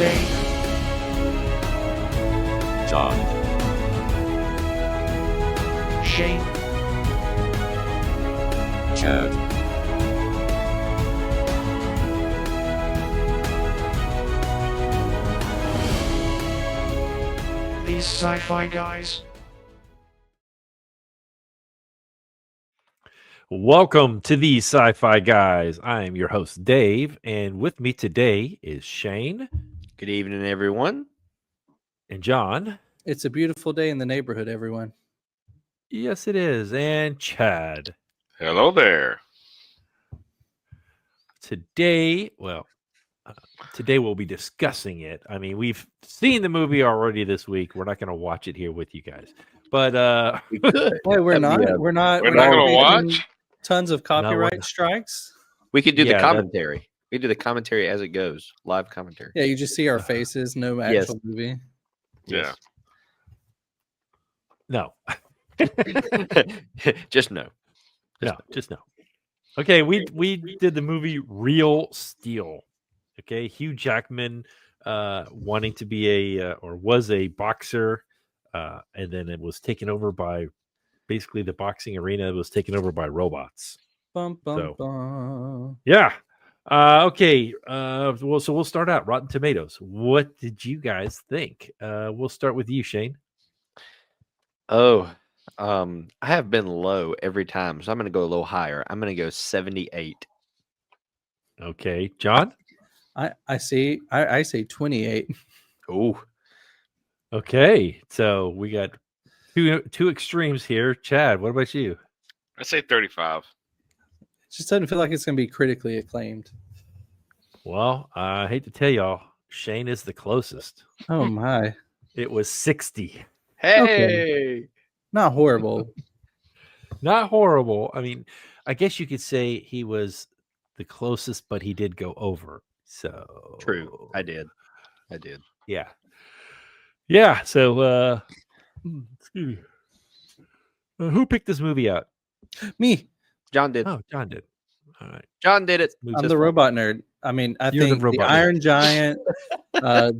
Dave, John, Shane, Chad, these Sci-Fi Guys. Welcome to the Sci-Fi Guys. I am your host, Dave, and with me today is Shane. Good evening, everyone. And John. It's a beautiful day in the neighborhood, everyone. Yes, it is. And Chad. Hello there. Today we'll be discussing it. I mean, we've seen the movie already this week. We're not going to watch it here with you guys. But We could. Hey, we're not We're not getting gonna watch. tons of copyright not. strikes. We could do Yeah, the commentary. We could do the commentary as it goes, live commentary. Yeah, you just see our faces, no Yes. actual movie. Yeah. no. Just no. Just no. Okay, we did the movie Real Steel. Okay, Hugh Jackman wanting to be was a boxer, and then it was taken over by basically the boxing arena was taken over by robots. Bum, bum, So- bum. Yeah. Okay. So we'll start out. Rotten Tomatoes. What did you guys think? We'll start with you, Shane. Oh, I have been low every time, so I'm going to go a little higher. I'm going to go 78. Okay, John. I say 28. Oh, Okay, so we got two extremes here. Chad, what about you? I say 35. It just doesn't feel like it's going to be critically acclaimed. Well, I hate to tell y'all, Shane is the closest. Oh my, It was 60. hey. not horrible. Not horrible. I mean, I guess you could say he was the closest, but he did go over. So True. I did. Yeah. Yeah. So excuse me. Who picked this movie out? Me, John did. Oh, John did. All right. John did it. Move I'm this the one. robot nerd. I mean, I You're the think the robot nerd. Iron Giant,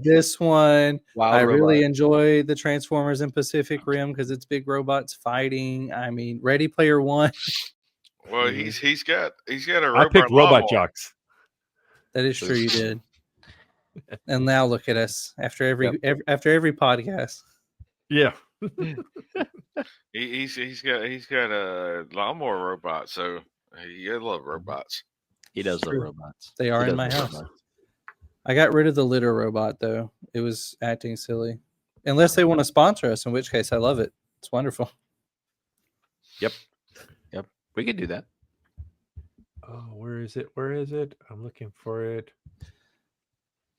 this one. Wow, I really enjoy the Transformers in Pacific Rim because it's big robots fighting. I mean, Ready Player One. Well, he's got a I robot. picked Robot level. Jocks. That is true. You did. And now look at us after every podcast. Yeah. He's got a lawnmower robot, so he love robots. He does love True. robots. They are He in does my love house. robots. I got rid of the litter robot though. It was acting silly. Unless they want to sponsor us, in which case I love it. It's wonderful. Yep. We could do that. Oh, where is it? I'm looking for it.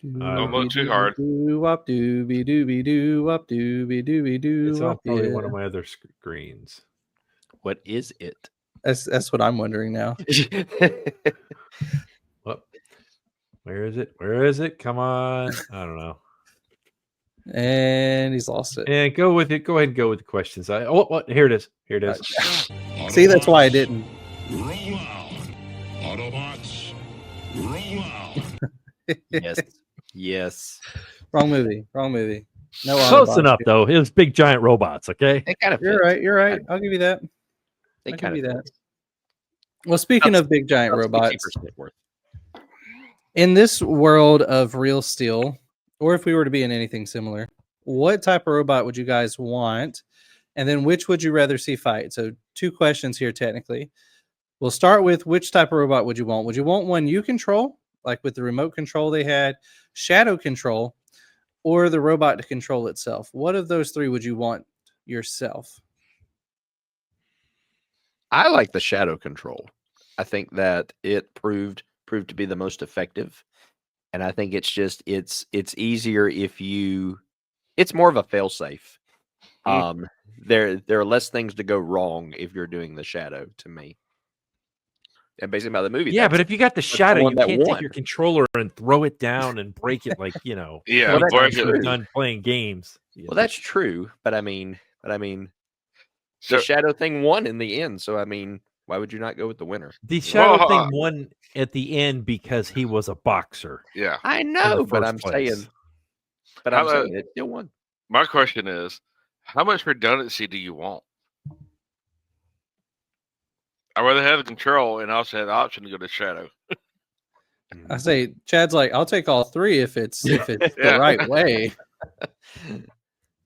Don't look too hard. Wop doobie doobie doo wop doobie doobie doo. It's on wop, probably yeah. one of my other screens. What is it? That's what I'm wondering now. What? Where is it? Come on. I don't know. And he's lost it. And go with it. Go ahead and go with the questions. What? Here it is. See, that's why I didn't. roll out. Autobots, roll out. Yes. Wrong movie. No, Close Autobots. enough, though. It was big giant robots. Okay. It kind of You're right. You're right. I'll give you that. It I'll kind give you of that. Well, speaking of big giant robots, worth. in this world of Real Steel, or if we were to be in anything similar, what type of robot would you guys want? And then which would you rather see fight? So 2 questions here, technically. We'll start with which type of robot would you want? Would you want one you control, like with the remote control they had, shadow control, or the robot to control itself? What of those 3 would you want yourself? I like the shadow control. I think that it proved to be the most effective, and I think it's easier if you. It's more of a fail-safe. There are less things to go wrong if you're doing the shadow. To me, and basically about the movie. Yeah, but if you got the shadow, one you that can't won. take your controller and throw it down and break it like, Yeah, Well, that's break true. it. you're done playing games. well, that's true. But I mean, So- the shadow thing won in the end. So I mean, why would you not go with the winner? The shadow Well, thing won at the end because he was a boxer. Yeah. I in know, the but first I'm place. saying But How I'm about- saying it still won. My question is, how much redundancy do you want? I'd rather have the control and also have the option to go to shadow. I say Chad's like, I'll take all three if it's Yeah. the right way.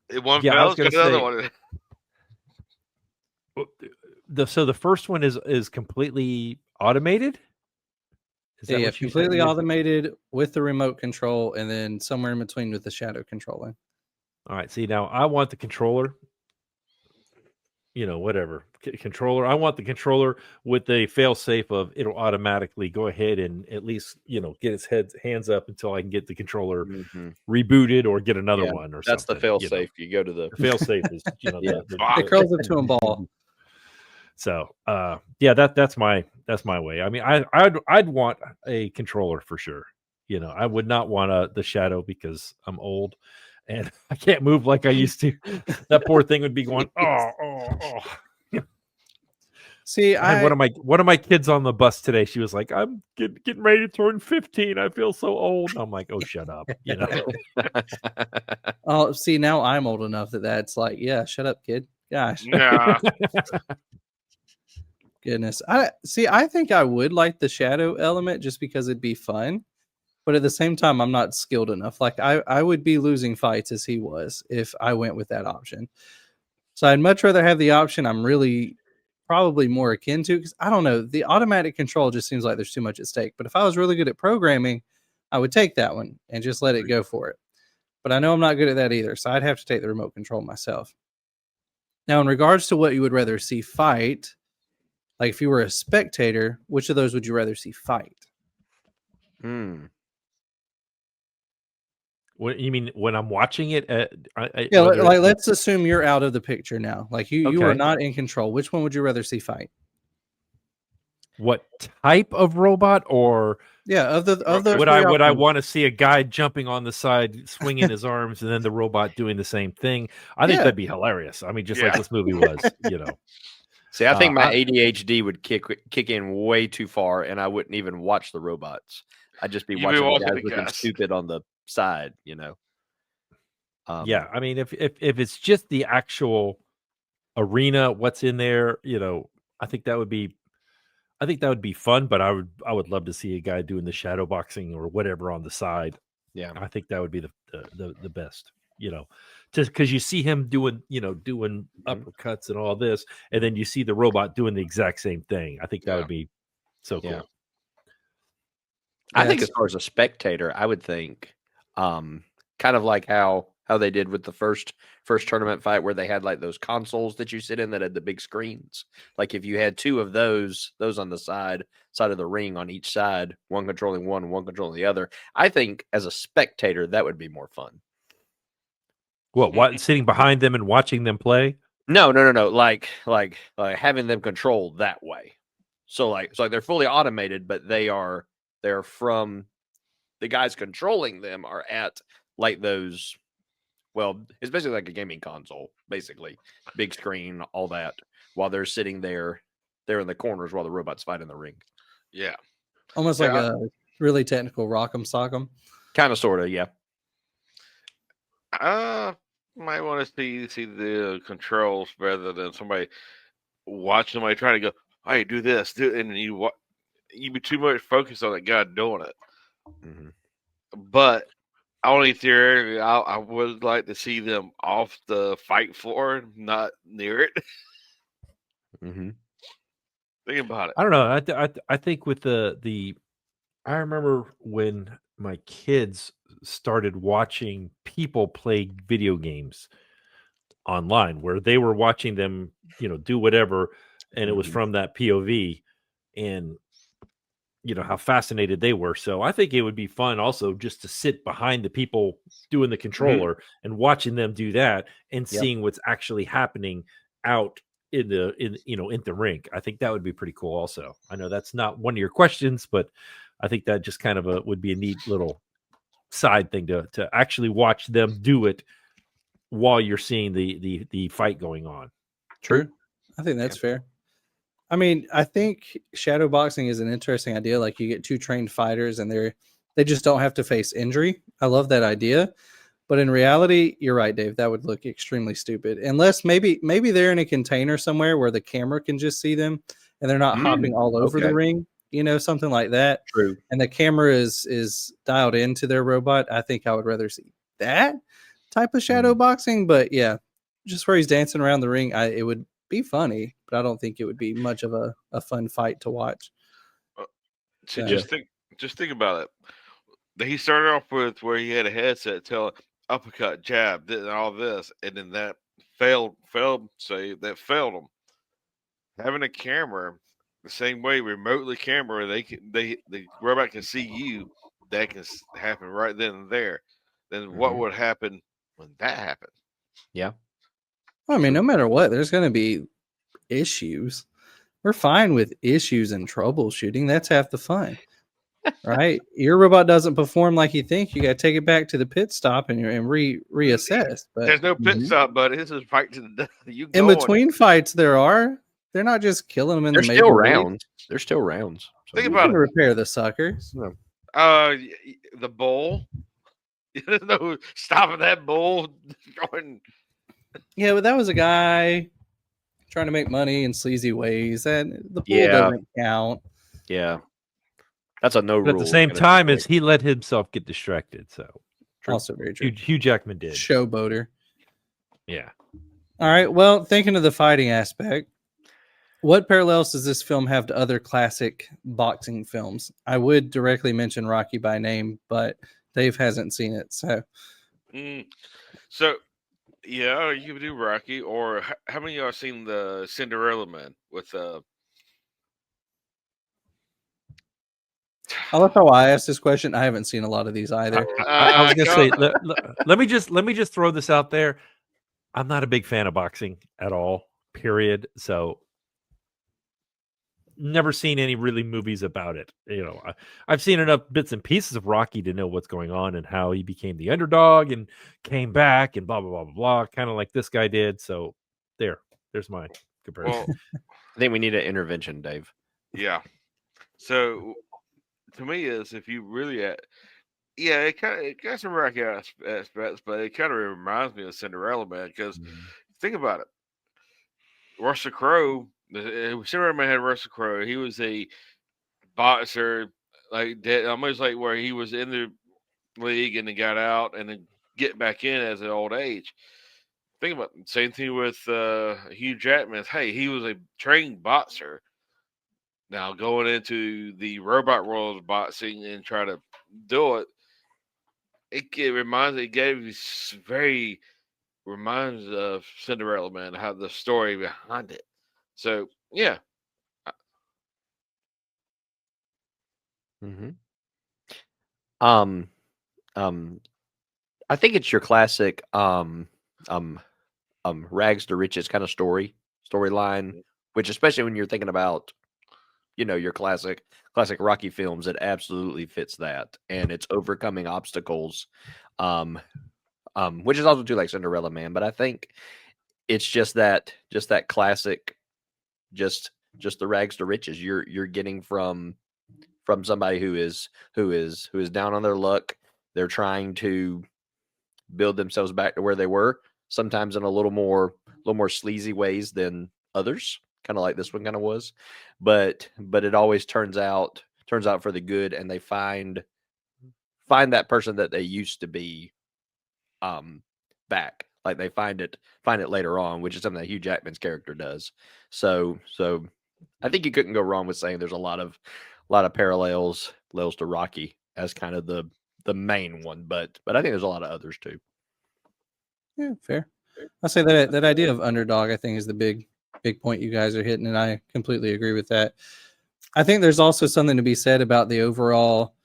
If one Yeah, I was fails, get gonna another say- one. So the first one is completely automated. Is that Yeah, what you said? completely Yeah. automated with the remote control, and then somewhere in between with the shadow controlling. All right. See, now I want the controller. Whatever controller. I want the controller with the fail safe of it'll automatically go ahead and at least get its hands up until I can get the controller rebooted or get another Yeah, one or That's something. the fail safe. You go to the The fail safe is Yeah. It curls into a ball. So yeah, that's my way. I mean, I'd want a controller for sure. I would not want the shadow because I'm old and I can't move like I used to. That poor thing would be going, oh. See, I had one of my kids on the bus today. She was like, "I'm getting ready to turn 15. I feel so old." And I'm like, "Oh, shut up!" Oh, see, now I'm old enough that's like, yeah, shut up, kid. Gosh, Nah. goodness. I think I would like the shadow element just because it'd be fun, but at the same time, I'm not skilled enough. Like I would be losing fights as he was if I went with that option. So I'd much rather have the option I'm really probably more akin to, because I don't know, the automatic control just seems like there's too much at stake. But if I was really good at programming, I would take that one and just let it go for it. But I know I'm not good at that either, so I'd have to take the remote control myself. Now, in regards to what you would rather see fight, like if you were a spectator, which of those would you rather see fight? What you mean when I'm watching it? Yeah, like let's assume you're out of the picture now. Like you are Okay. not in control. Which one would you rather see fight? What type of robot, or Yeah, of those would three I options. want to see a guy jumping on the side, swinging his arms, and then the robot doing the same thing? I think Yeah. that'd be hilarious. I mean, just like Yeah. this movie was, See, I think my I- ADHD would kick in way too far, and I wouldn't even watch the robots. I'd just be You'd be watching the watching guys the looking guys. stupid on the side. Yeah, I mean, if it's just the actual arena, what's in there, I think that would be fun. But I would love to see a guy doing the shadow boxing or whatever on the side. Yeah. I think that would be the best. Just because you see him doing uppercuts and all this, and then you see the robot doing the exact same thing. I think that Yeah. would be so cool. Yeah. I think Yes. as far as a spectator, I would think kind of like how they did with the first tournament fight where they had like those consoles that you sit in that had the big screens. Like if you had two of those on the side of the ring on each side, one controlling one and one controlling the other. I think as a spectator that would be more fun. What sitting behind them and watching them play? No. Like having them controlled that way. So like they're fully automated, but they're from the guys controlling them are at like those. Well, it's basically like a gaming console, basically big screen, all that, while they're sitting there in the corners while the robots fight in the ring. Yeah. Almost Yeah, like a really technical rock'em sock'em. Kind of, sort of, yeah. Might want to see the controls rather than somebody watching somebody trying to go, hey, do this, and you be too much focused on that guy doing it. Mm-hmm. But only theoretically, I would like to see them off the fight floor, not near it. Mm-hmm. Think about it. I don't know. I think with I remember when my kids started watching people play video games online, where they were watching them, do whatever, and it was Mhm. from that POV, and how fascinated they were. So I think it would be fun also just to sit behind the people doing the controller and watching them do that and Yep. seeing what's actually happening out in the rink. I think that would be pretty cool also. I know that's not one of your questions, but I think that just kind of would be a neat little side thing to actually watch them do it while you're seeing the fight going on. True. I think that's fair. I mean, I think shadow boxing is an interesting idea. Like you get two trained fighters and they just don't have to face injury. I love that idea. But in reality, you're right, Dave. That would look extremely stupid. Unless maybe they're in a container somewhere where the camera can just see them and they're not hopping all over the okay. ring, something like that. True. And the camera is dialed into their robot. I think I would rather see that type of shadow boxing. But yeah, just where he's dancing around the ring, it would be funny, but I don't think it would be much of a fun fight to watch. See, Yeah. just think about it. He started off with where he had a headset telling uppercut, jab, and all this, and then that failed him. Having a camera, the same way remotely camera, the robot can see you. That can happen right then and there. Then what would happen when that happened? Yeah. I mean, no matter what, there's going to be issues. We're fine with issues and troubleshooting. That's half the fun, right? Your robot doesn't perform like you think. You got to take it back to the pit stop and reassess. But There's no pit stop, buddy. This is fight to the death. You in going. between fights, they're not just killing them in They're the still maple leaf. rounds. They're still rounds. So Think You about can it. repair the suckers. The bull. There's no stopping that bull. Going. Yeah, but that was a guy trying to make money in sleazy ways, and the bull Yeah. doesn't count. yeah. That's a no But rule. at the same in a time, situation. as he let himself get distracted. So Also very true. Hugh Jackman did. Showboater. Yeah. All right. Well, thinking of the fighting aspect, what parallels does this film have to other classic boxing films? I would directly mention Rocky by name, but Dave hasn't seen it. So, So, yeah, you could do Rocky, or how many of y'all seen the Cinderella Man with I love how I asked this question. I haven't seen a lot of these either. I was gonna say, go- let me just throw this out there. I'm not a big fan of boxing at all. Period. So, never seen any really movies about it. I've seen enough bits and pieces of Rocky to know what's going on and how he became the underdog and came back and blah blah blah blah blah, kind of like this guy did. So, there's my comparison. well, I think we need an intervention, Dave. yeah. So, to me, is if you really, it got some Rocky aspects, but it kind of reminds me of Cinderella Man because think about it. Russell Crowe, Cinderella Man had Russell Crowe. He was a boxer, almost like where he was in the league and then got out and then get back in as an old age. Think about it. Same thing with Hugh Jackman. Hey, he was a trained boxer. Now going into the robot world of boxing and try to do it, reminds of Cinderella Man, how the story behind it. So yeah. I think it's your classic rags to riches kind of storyline, which especially when you're thinking about your classic Rocky films, it absolutely fits that, and it's overcoming obstacles, which is also too like Cinderella Man. But I think it's just that classic, just the rags to riches. You're getting from somebody who is down on their luck. They're trying to build themselves back to where they were, sometimes in a little more sleazy ways than others, kind of like this one kind of was, but it always turns out for the good, and they find that person that they used to be back. Like they find it later on, which is something that Hugh Jackman's character does. So I think you couldn't go wrong with saying there's a lot of parallels to Rocky as kind of the main one, but I think there's a lot of others too. Yeah, fair. I'll say that idea of underdog, I think, is the big point you guys are hitting, and I completely agree with that. I think there's also something to be said about the overall,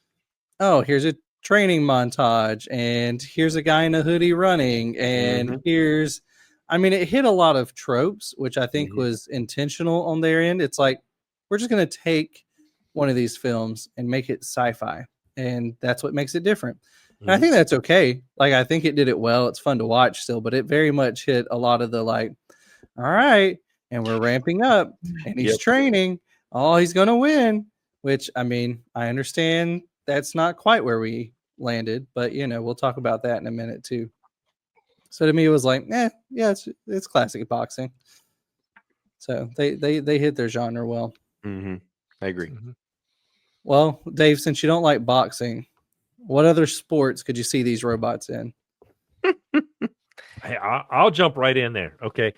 here's a training montage, and here's a guy in a hoodie running, and it hit a lot of tropes, which I think was intentional on their end. It's like, we're just going to take one of these films and make it sci-fi, and that's what makes it different. And I think that's okay. Like, I think it did it well. It's fun to watch still, but it very much hit a lot of the all right, and we're ramping up, and he's training. Oh, he's going to win, which, I understand that's not quite where we landed, but we'll talk about that in a minute too. So to me, it was like, yeah, it's classic boxing. So they hit their genre well. Mm-hmm. I agree. Mhm. Well, Dave, since you don't like boxing, what other sports could you see these robots in? Hey, I'll jump right in there. Okay.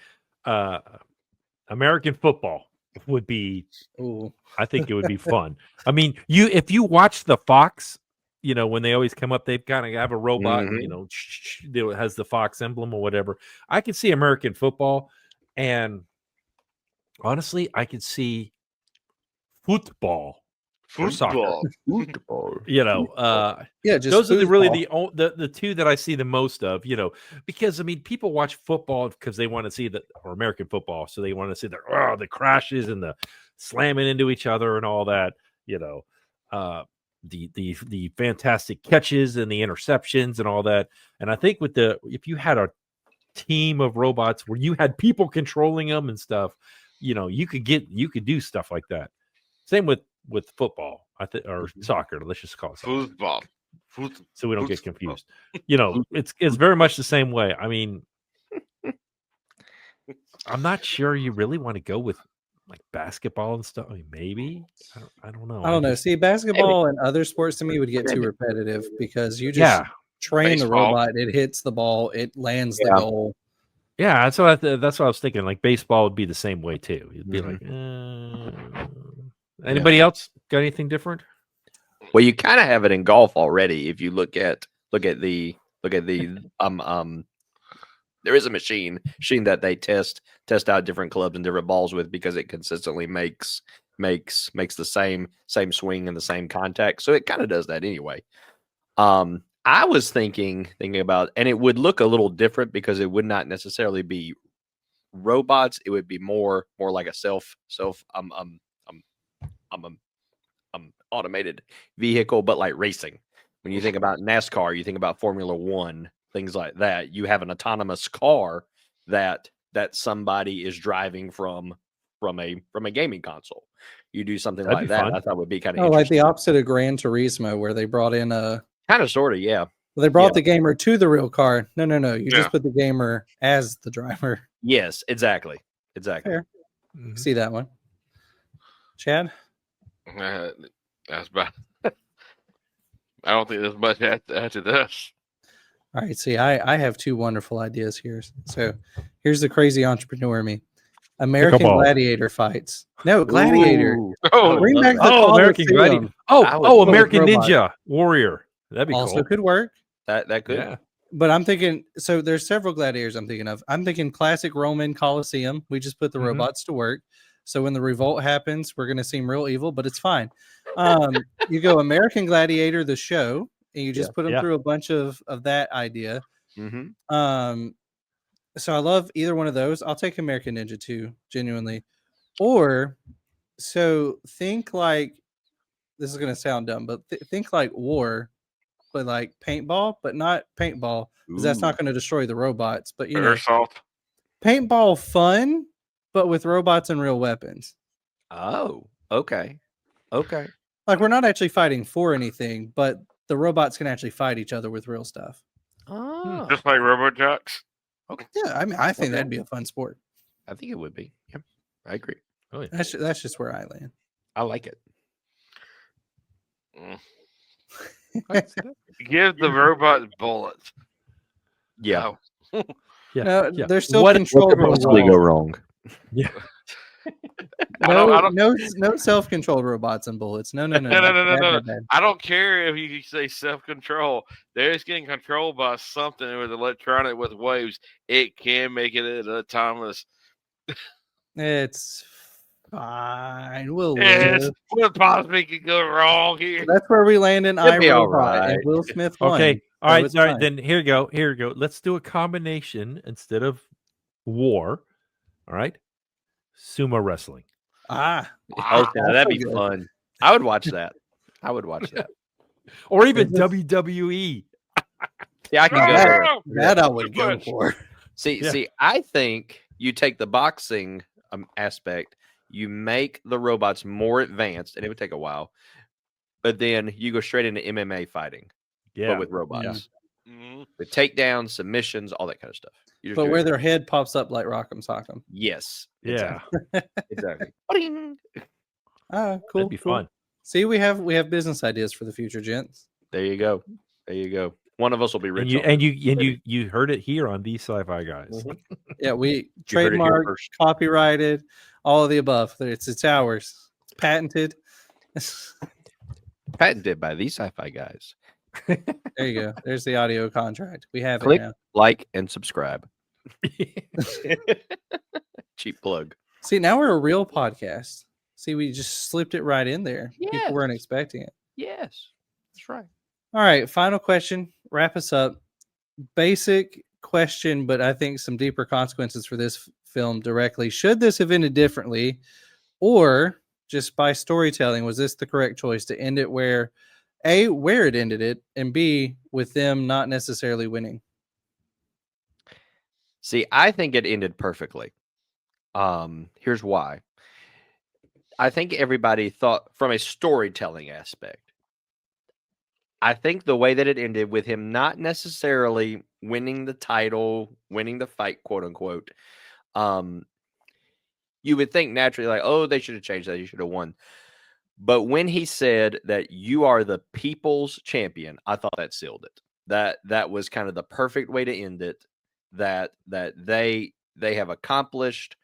American football would be, Ooh. I think it would be fun. I mean, if you watch the Fox, when they always come up, they've kind of have a robot, that has the Fox emblem or whatever. I could see American football, and honestly, I could see football. Or soccer. Football. Yeah, just Those are really foosball. the two that I see the most of, because I mean, people watch football because they want to see or American football, so they want to see the crashes and the slamming into each other and all that, the fantastic catches and the interceptions and all that. And I think if you had a team of robots where you had people controlling them and stuff, you could do stuff like that. Same with football, or soccer. Let's just call it soccer. Football. So we don't get confused. It's very much the same way. I mean, I'm not sure you really want to go with like basketball and stuff. I mean, maybe I don't know. I don't know. See, basketball and other sports to me would get too repetitive because you just train the Baseball. robot. It hits the ball. It lands the goal. Yeah, that's what I was thinking. Like baseball would be the same way too. It'd be like, anybody else got anything different? Well, you kind of have it in golf already. If you look at the there is a machine that they test out different clubs and different balls with, because it consistently makes the same swing and the same contact. So it kind of does that anyway. I was thinking about, and it would look a little different because it would not necessarily be robots. It would be more like a self automated vehicle, but like racing. When you think about NASCAR, you think about Formula One, things like that. You have an autonomous car that somebody is driving from a gaming console. You do something That'd like be that. fun. I thought would be kind of Oh, like interesting. the opposite of Gran Turismo, where they brought in Kind of, sort of, yeah. they brought the gamer to the real car. No. You Yeah. just put the gamer as the driver. Yes, exactly. Fair. Mhm. See that one, Chad? That's about. I don't think there's much after this. All right. See, I have two wonderful ideas here. So here's the crazy entrepreneur in me. American Pickleball. gladiator fights. No, gladiator. Ooh, Oh, Bring back the American Colosseum. Gladiator. I would Oh, love American robots. Ninja Warrior. That'd be Also cool. could work. that could. Yeah. But I'm thinking, so there's several gladiators I'm thinking of. I'm thinking classic Roman Colosseum. We just put the Mhm. robots to work. So when the revolt happens, we're going to seem real evil, but it's fine. You go American Gladiator, the show, and you just put them Yeah. through a bunch of that idea. Mm-hmm. So I love either one of those. I'll take American Ninja too, genuinely. Or, so think like, this is going to sound dumb, but think like War, but like paintball, but not paintball, because that's not going to destroy the robots. But airsoft. paintball fun, but with robots and real weapons. Oh, okay. Like we're not actually fighting for anything, but the robots can actually fight each other with real stuff. Oh, Just like RoboJocks. Yeah, I mean, I think Okay. that'd be a fun sport. I think it would be. Yeah, I agree. Oh, yeah. That's just where I land. I like it. Give the robot bullets. Yeah. Oh. Yeah. No, yeah. they're still What- controlled. What could possibly go wrong? Yeah. I don't- No self-controlled robots and bullets. No. No. Bad. I don't care if you say self-control. They're just getting controlled by something with electronic with waves. It can make it autonomous. It's fine. We'll It's live. what possibly could go wrong here. That's where we land in It'll be all iRobot, and right. Will Smith won. Okay. All so right. it's All right. fine. Then here you go. Let's do a combination instead of war. All right. Sumo wrestling. Ah, Okay, that'd be good. fun. I would watch that. Or even Is this- WWE. Yeah, I can go that, there. that I would go Much. for. See, I think you take the boxing aspect, you make the robots more advanced, and it would take a while, but then you go straight into MMA fighting. Yeah. but with robots. Mhm. With takedowns, submissions, all that kind of stuff. You just But do where it. their head pops up like Rock'em Sock'em. Yes. Yeah. Exactly. Ba-ding! Ah, cool. That'd be cool. fun. See, we have business ideas for the future, gents. There you go. There you go. One of us will be rich. And you on and this. you heard it here on these Sci-Fi Guys. Mhm. Yeah, we You heard it here trademarked, first. copyrighted, all of the above. It's ours. It's patented. Patented by these Sci-Fi Guys. There you go. There's the audio contract. We have Click, it now. like, and subscribe. Cheap plug. See, now we're a real podcast. See, we just slipped it right in there. People weren't Yes. expecting it. Yes. That's right. All right, final question. Wrap us up. Basic question, but I think some deeper consequences for this film directly. Should this have ended differently, or just by storytelling, was this the correct choice to end it where it ended it, and B, with them not necessarily winning? See, I think it ended perfectly. Here's why. I think everybody thought from a storytelling aspect. I think the way that it ended with him not necessarily winning the title, winning the fight, quote unquote, you would think naturally like, oh, they should have changed that. You should have won. But when he said that you are the people's champion, I thought that sealed it. That was kind of the perfect way to end it. That they have accomplished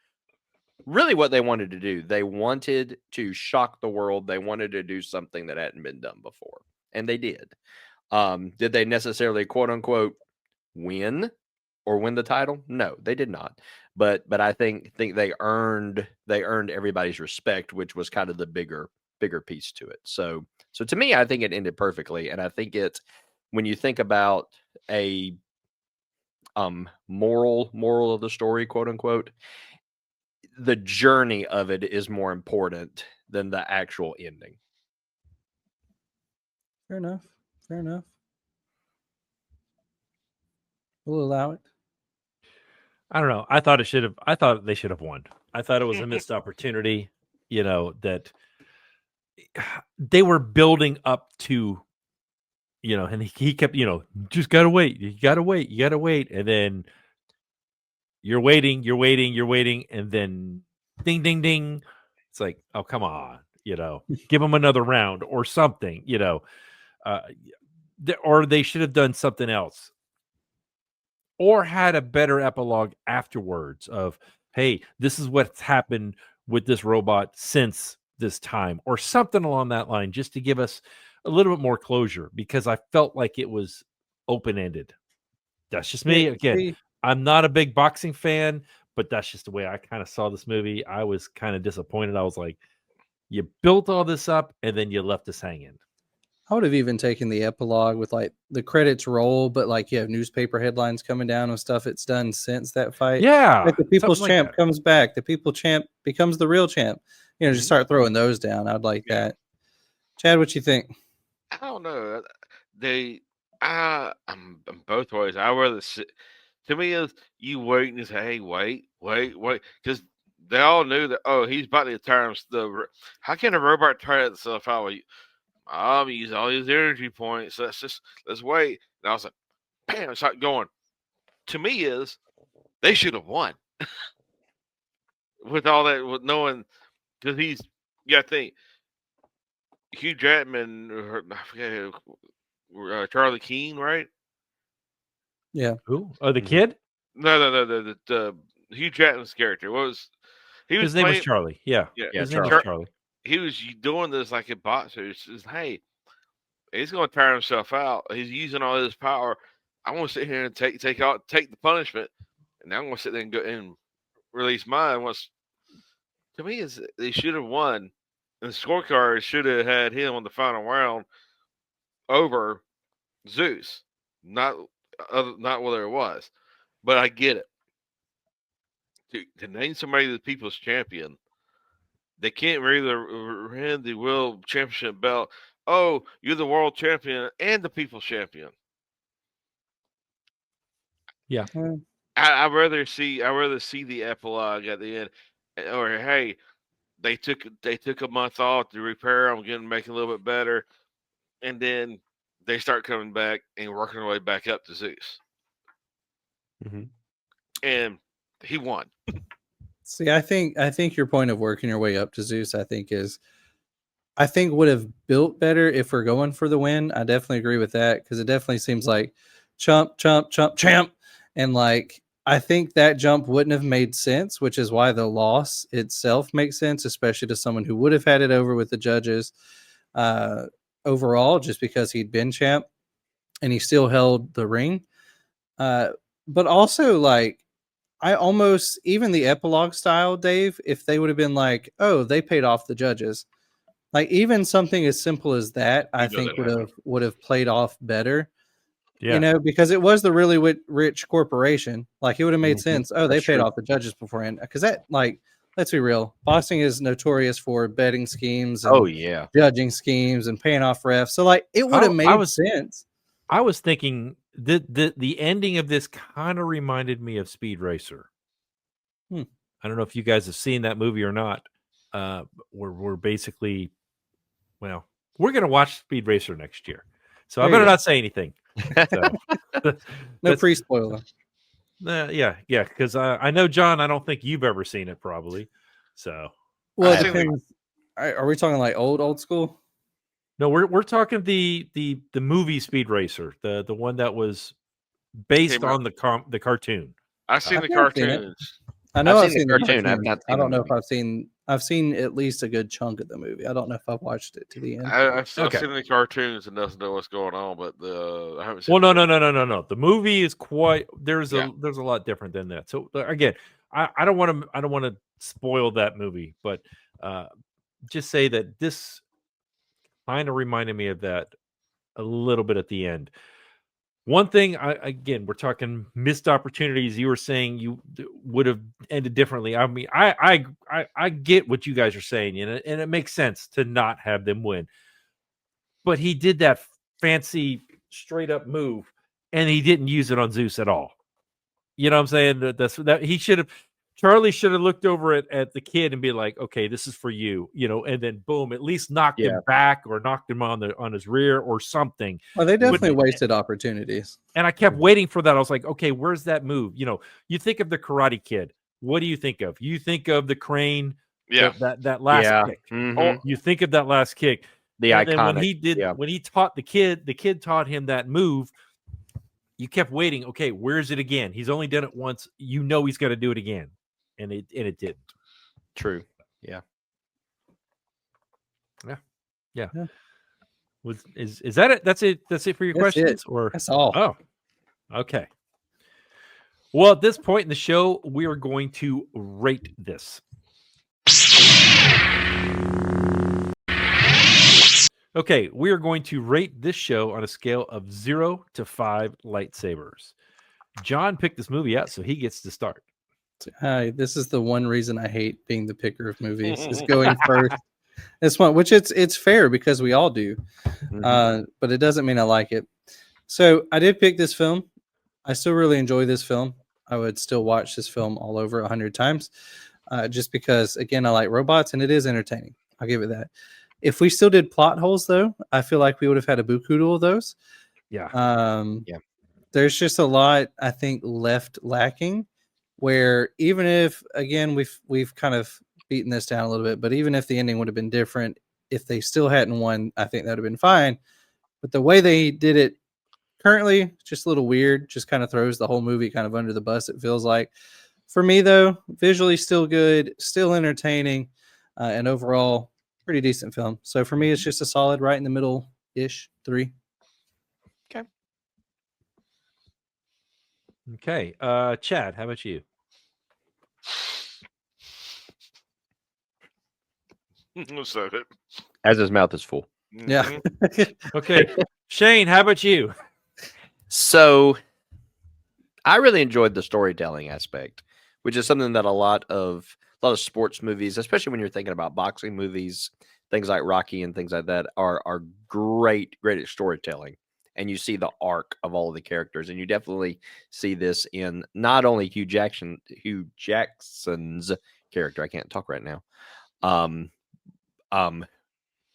really what they wanted to do. They wanted to shock the world. They wanted to do something that hadn't been done before, and they did. Did they necessarily, quote unquote, win or win the title? No, they did not. But I think they earned everybody's respect, which was kind of the bigger piece to it. So to me, I think it ended perfectly, and I think it, when you think about a moral of the story, quote unquote, the journey of it is more important than the actual ending. Fair enough. Fair enough. We'll allow it. I don't know. I thought they should have won. I thought it was a missed opportunity, that they were building up to, and he kept, just gotta wait. You gotta wait. And then you're waiting, and then ding, ding, ding. It's like, oh, come on, give them another round or something, or they should have done something else. Or had a better epilogue afterwards of, hey, this is what's happened with this robot since this time, or something along that line, just to give us a little bit more closure, because I felt like it was open-ended. That's just me. Again, I'm not a big boxing fan, but that's just the way I kind of saw this movie. I was kind of disappointed. I was like, you built all this up and then you left us hanging. I would have even taken the epilogue with like the credits roll, but like you have newspaper headlines coming down and stuff it's done since that fight. Yeah. Like the people's something champ like that. comes back, the people champ becomes the real champ. Just start throwing those down. I'd like that. Chad, what you think? I don't know. I'm both ways. I rather to me is you wait and say, hey, wait, because they all knew that. Oh, he's about to turn how can a robot turn itself out? I'm using all these energy points. Let's wait. And I was like, bam, start going. To me is they should have won with all that, with knowing, because you got to think Hugh Jackman, I forget who, Charlie Keene, right? Yeah. Who? Oh, the kid? No, the Hugh Jackman's character His name was Charlie. Yeah. His name was Charlie. He was doing this like a boxer. It's just, hey, he's going to tire himself out. He's using all his power. I want to sit here and take the punishment, and now I'm going to sit there and go and release mine. To me, is they should have won, and the scorecard should have had him on the final round over Zeus. Not whether it was, but I get it. To name somebody the people's champion, they can't really win the world championship belt. Oh, you're the world champion and the people's champion. Yeah. I'd rather see the epilogue at the end, or hey, they took a month off to repair them, make it a little bit better, and then they start coming back and working their way back up to Zeus. Mhm. And he won. See, I think your point of working your way up to Zeus, I think would have built better if we're going for the win. I definitely agree with that because it definitely seems like chump, chump, chump, champ, and like I think that jump wouldn't have made sense, which is why the loss itself makes sense, especially to someone who would have had it over with the judges overall, just because he'd been champ and he still held the ring. But also, like, I almost, even the epilogue style, Dave, if they would have been like, oh, they paid off the judges, like even something as simple as that, I think would have played off better. Yeah. You know, because it was the really rich corporation. Like it would have made sense. Oh, they That's paid true. off the judges beforehand. Because that, like, let's be real, boxing is notorious for betting schemes and Oh yeah. judging schemes and paying off refs. So like it would have made sense. I was thinking the ending of this kind of reminded me of Speed Racer. I don't know if you guys have seen that movie or not. We're basically, well, we're going to watch Speed Racer next year, so I better not say anything. So, No pre-spoiler. Yeah, because I know, John, I don't think you've ever seen it, probably. So, Well, I it think depends. Are we talking like old school? no, we're talking the movie Speed Racer, the one that was based Came on the cartoon. I've seen I the think I've seen it. cartoons. I know I've seen the cartoon. I've cartoons. not I seen don't the know if movie. I've seen at least a good chunk of the movie. I don't know if I've watched it to the end. I've Okay. seen the cartoons and doesn't know what's going on, but I haven't seen. Well, no. The movie is quite there's Yeah. a lot different than that. So again, I don't want to spoil that movie, but just say that this kind of reminded me of that a little bit at the end. One thing, again, we're talking missed opportunities. You were saying you would have ended differently. I mean, I get what you guys are saying, and it makes sense to not have them win. But he did that fancy straight up move, and he didn't use it on Zeus at all. You know what I'm saying? That he should have. Charlie should have looked over at the kid and be like, "Okay, this is for you," and then boom, at least knocked him back or knocked him on his rear or something. Well, they definitely wasted opportunities. And I kept waiting for that. I was like, "Okay, where's that move?" You think of the Karate Kid. What do you think of? You think of the crane. Yeah. That last kick. Mhm. You think of that last kick. The And iconic. then when he taught the kid taught him that move. You kept waiting. Okay, where's it again? He's only done it once. He's got to do it again, and it didn't. True. Yeah. Is that it? That's it. That's it for your That's questions, it. or That's all. Oh, okay. Well, at this point in the show, we are going to rate this. Okay, we are going to rate this show on a scale of 0 to 5 lightsabers. John picked this movie out, so he gets to start. Hi, this is the one reason I hate being the picker of movies is going first. This one, which it's fair because we all do, but it doesn't mean I like it. So I did pick this film. I still really enjoy this film. I would still watch this film all over 100 times, just because, again, I like robots and it is entertaining. I'll give it that. If we still did plot holes, though, I feel like we would have had a buku of those. Yeah. There's just a lot, I think, left lacking. Where even if, again, we've kind of beaten this down a little bit, but even if the ending would have been different, if they still hadn't won, I think that would have been fine. But the way they did it currently, just a little weird, just kind of throws the whole movie kind of under the bus, it feels like. For me, though, visually still good, still entertaining, and overall pretty decent film. So for me, it's just a solid right in the middle-ish 3. Okay. Chad, how about you? So it. As his mouth is full. Yeah. Mhm. Okay. Shane, how about you? So I really enjoyed the storytelling aspect, which is something that a lot of sports movies, especially when you're thinking about boxing movies, things like Rocky and things like that, are great at storytelling. And you see the arc of all of the characters, and you definitely see this in not only Hugh Jackson's character. I can't talk right now.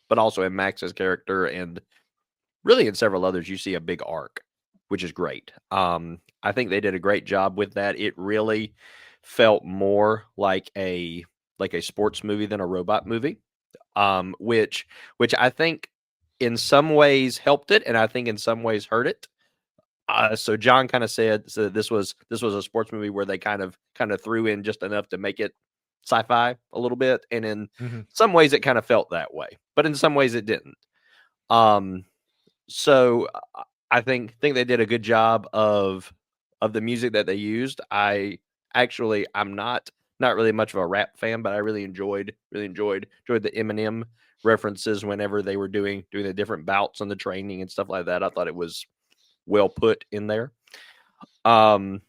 But also in Max's character and really in several others, you see a big arc, which is great. I think they did a great job with that. It really felt more like a sports movie than a robot movie, which I think in some ways helped it, and I think in some ways hurt it. So John kind of said this was a sports movie where they kind of threw in just enough to make it sci-fi a little bit, and in some ways it kind of felt that way, but in some ways it didn't. So I think they did a good job of the music that they used. I'm not really much of a rap fan, but I really enjoyed the Eminem references whenever they were doing the different bouts on the training and stuff like that. I thought it was well put in there. So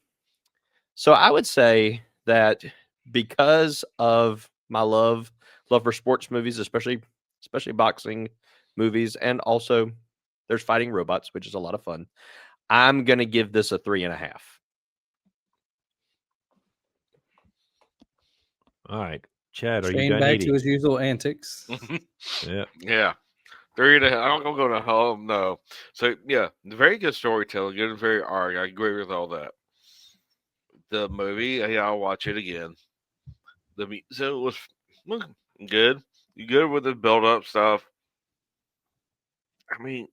I would say that because of my love for sports movies, especially boxing movies, and also there's fighting robots, which is a lot of fun, I'm gonna give this a 3.5. All right, Chad, are you Shane done back eating? to his usual antics. Yeah. Yeah. 3.5. I'm gonna go to home. No. So yeah, very good storytelling, good, very arc. I agree with all that. The movie, yeah, I'll watch it again. So it was good. You good with the build up stuff. I mean,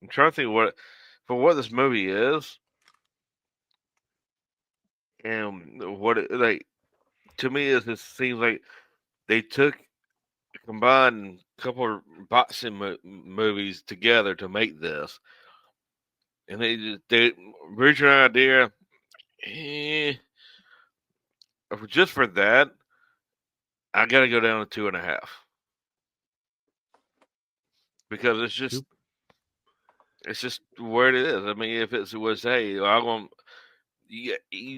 I'm trying to think what this movie is, and what it like to me is it seems like they combined a couple of boxing movies together to make this, and they original idea. Just for that, I got to go down to 2.5 because it's just where it is. I mean, if it was, hey, you're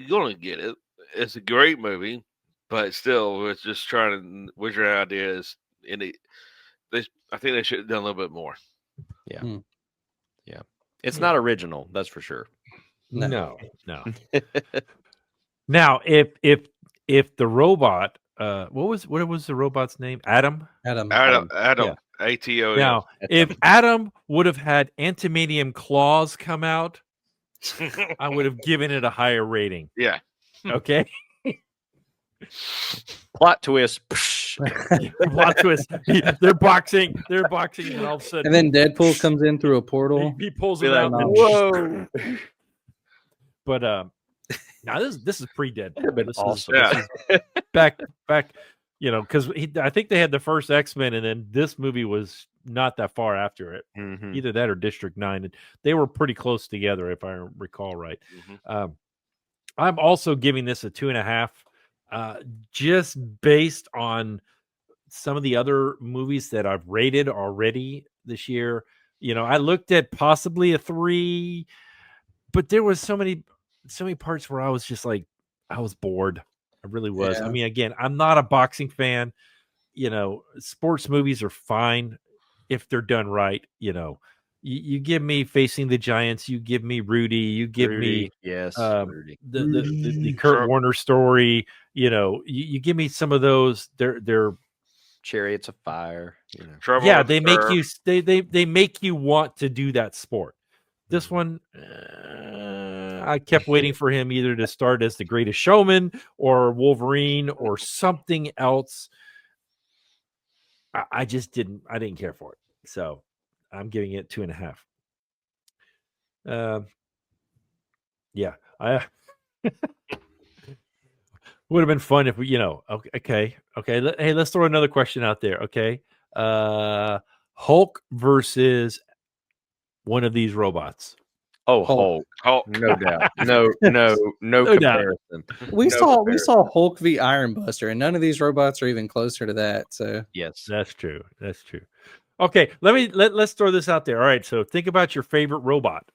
gonna get it. It's a great movie, but still, it's just trying to. Original idea is in it. I think they should have done a little bit more. Yeah. Hmm. Yeah. It's not original, that's for sure. No. Now, if the robot, what was the robot's name? Adam. Adam. Yeah. ATO. Now, if Adam would have had antimanium claws come out, I would have given it a higher rating. Yeah. Okay. Plot twist. Plot twist. They're boxing, and all of a sudden, And then Deadpool comes in through a portal. he pulls Be them like, out. whoa. But now this is pre-dead. That'd been This awesome. is back. Because I think they had the first X-Men, and then this movie was not that far after it. Mhm. Either that or District 9. And they were pretty close together, if I recall right. I'm also giving this a 2.5, just based on some of the other movies that I've rated already this year. I looked at possibly a 3, but there was so many parts where I was just like, I was bored. I really was. Yeah. I mean, again, I'm not a boxing fan. Sports movies are fine if they're done right. You give me Facing the Giants, you give me Rudy, you give me yes, Rudy. the Kurt Warner story. You give me some of those. They're Chariots of Fire. Trouble yeah, with they the make Curve. you they make you want to do that sport. This one, I kept waiting for him either to start as the Greatest Showman or Wolverine or something else. I just didn't care for it. So I'm giving it 2.5. Yeah, I would have been fun if we, okay. Hey, let's throw another question out there. Okay. Hulk versus one of these robots. Oh, Hulk. Hulk. no doubt. No comparison. We No saw Hulk v Iron Buster, and none of these robots are even closer to that. So Yes. That's true. Okay, let's throw this out there. All right, so think about your favorite robot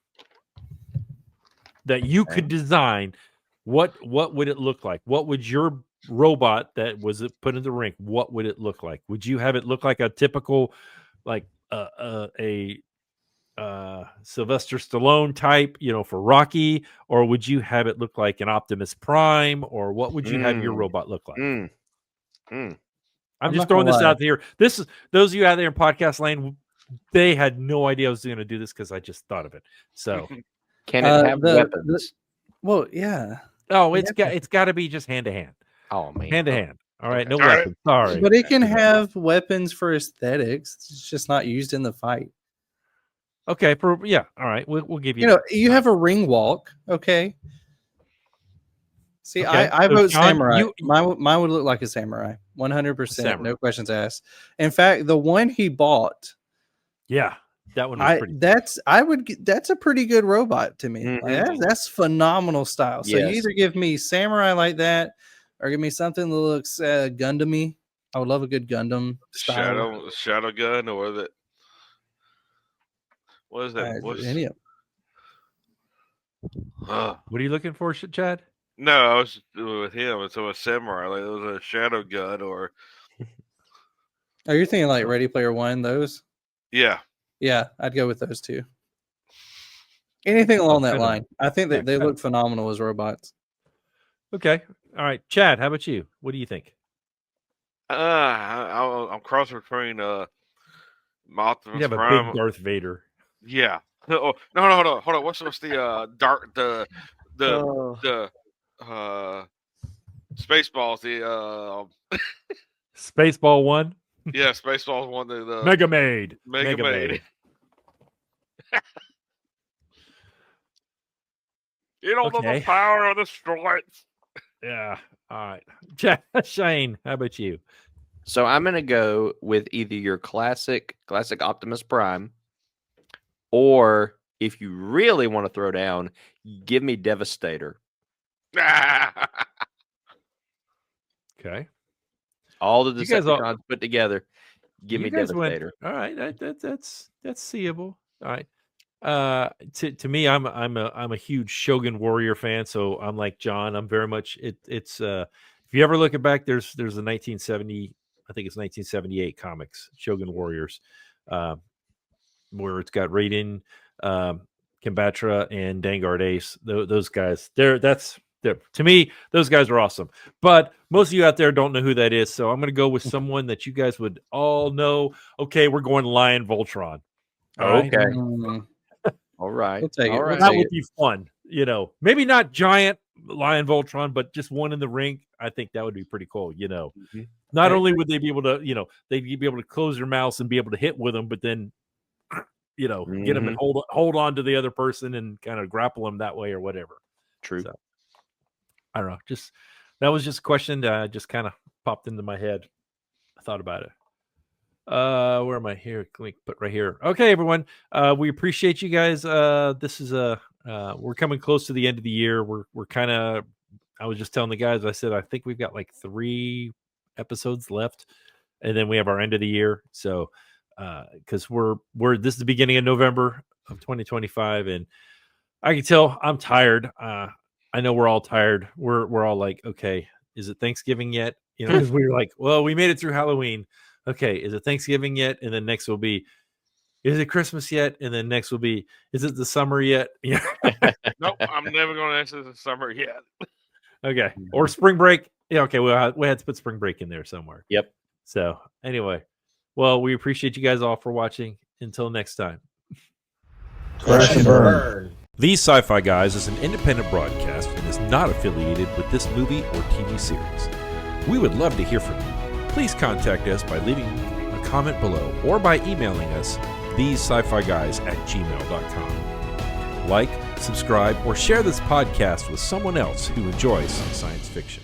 that you could design. What would it look like? What would your robot that was put in the ring? What would it look like? Would you have it look like a typical, like a Sylvester Stallone type, for Rocky, or would you have it look like an Optimus Prime, or what would you have your robot look like? I'm just not throwing gonna this lie. out here. This is those of you out there in podcast land. they had no idea I was going to do this because I just thought of it. So, Can it have the- weapons? Well, yeah, oh, it's got to be just hand to hand, Oh man. hand to hand. All right, no Darn it. weapons. Sorry, but it can have weapons for aesthetics. It's just not used in the fight. okay, yeah, all right, we'll give you. You know, that. you have a ring walk, okay? See, Okay, I so vote John, samurai. Mine would look like a samurai, 100%, Samurai. no questions asked. In fact, the one he bought, Yeah, that one was pretty. that's a pretty good robot to me. Like, Mhm. that's phenomenal style. So you Yes. either give me samurai like that, or give me something that looks Gundam-y. I would love a good Gundam style. Shadow gun, or that. What is that? What's, Any of What are you looking for, Chad? no, I was with him. It's a samurai. Like it was a shadow gun, or Oh, you're thinking like Ready Player One, those? yeah. Yeah, I'd go with those two. Anything along that kinda- line. I think that they look phenomenal as robots. Okay, all right, Chad. How about you? What do you think? I'm crossing between Optimus You have a Prime. big Darth Vader. Yeah. Oh no, hold on. What's the dark the Spaceballs? The Spaceball 1, yeah, Spaceballs one. The Mega Maid. Mega Maid. You don't know Okay. the power of the stripes. Yeah. All right. Chad, Shane, how about you? So I'm gonna go with either your classic Optimus Prime, or if you really want to throw down, give me Devastator. Okay. All the You guys all- Decepticons put together. Give me You guys went- Devastator. all right. That's seeable. All right. To me, I'm a huge Shogun Warrior fan, so I'm like John. I'm very much it's if you ever look it back, there's a 1970, I think it's 1978 comics, Shogun Warriors, where it's got Raiden, Kambatra, and Dangard Ace. Those guys, to me, those guys are awesome. But most of you out there don't know who that is, so I'm going to go with someone that you guys would all know. Okay, we're going Lion Voltron. All right? Okay. Mm, All right. We'll take it. All We'll right. That take would be fun. You know, maybe not giant Lion Voltron, but just one in the ring. I think that would be pretty cool. You know, Mhm. not Okay. only would they be able to, they'd be able to close their mouths and be able to hit with them, but then, get them and hold on to the other person and kind of grapple them that way or whatever. True. So, I don't know. Just that was just a question that just kind of popped into my head. I thought about it. Where am I here? Can we put right here? Okay, everyone. We appreciate you guys. This is we're coming close to the end of the year. We're kind of. I was just telling the guys. I said I think we've got like 3 episodes left, and then we have our end of the year. So, because we're this is the beginning of November of 2025, and I can tell I'm tired. I know we're all tired. We're all like, okay, is it Thanksgiving yet? Because we were like, well, we made it through Halloween. Okay, is it Thanksgiving yet? And then next will be, is it Christmas yet? And then next will be, is it the summer yet? Yeah. Nope, I'm never going to answer the summer yet. Okay. Or spring break. Yeah. Okay. We had to put spring break in there somewhere. Yep. So anyway, well, we appreciate you guys all for watching. Until next time. Crash and burn. These Sci-Fi Guys is an independent broadcast and is not affiliated with this movie or TV series. We would love to hear from you. Please contact us by leaving a comment below or by emailing us thescifiGuys@gmail.com. Like, subscribe, or share this podcast with someone else who enjoys science fiction.